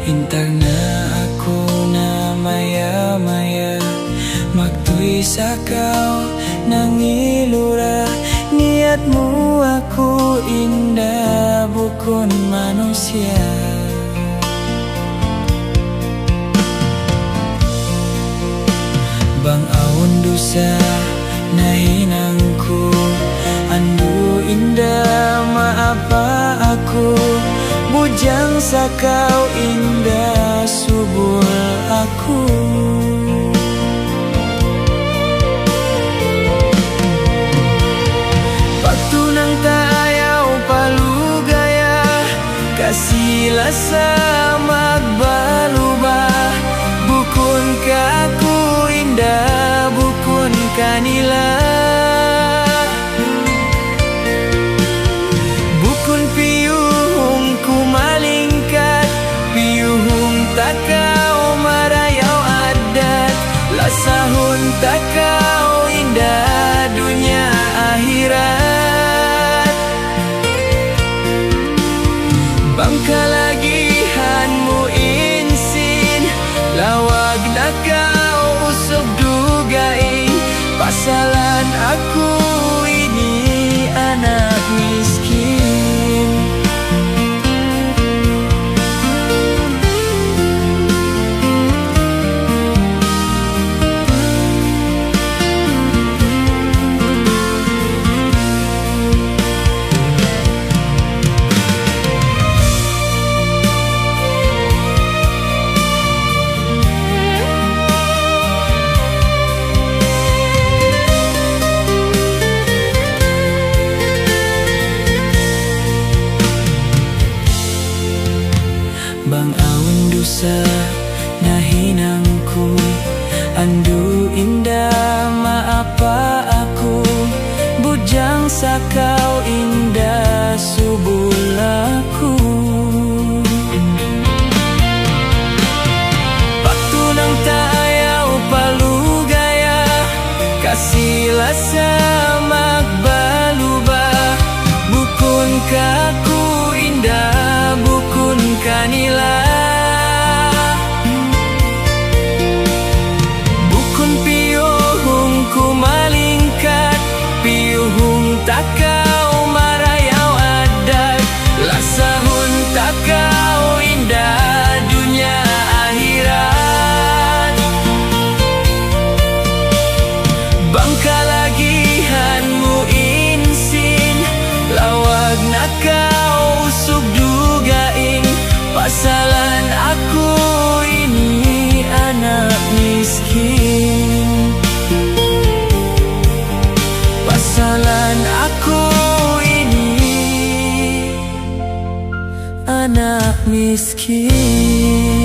Intarna aku na maya-maya magtuy sa kau nangilura. Niatmu aku indah bukan manusia. Bang aun dusa nahinangku, andu indah maapa aku. Bujang sakau indah subul aku. Waktu nang tayaw palu gaya, kasihlah sama balubah. Bukun ka aku indah, bukun kanila. Bukun piyuhung ku malingkat, piyuhung takau marayau adat. Lasahun takau indah dunia akhirat. Bangka lagihanmu insin, lawag na kau usok dugain. Pasalan aku ini anak miskin. Bang awan dusa nahinangku, andu indah maapa aku. Bujang sakau indah subul aku. Waktu nang tayaw palu gaya, kasihlah sama balubah. Bukun kaku indah, bukun kanila. Bukun piyuhung ku malingkat, piyuhung takau marayau adat. Lasahun takau indah dunia akhirat. Bangka lagihanmu insin, lawag na kau usuk dugain. Pasalan aku ini anak miskin. Pasalan aku ini anak miskin.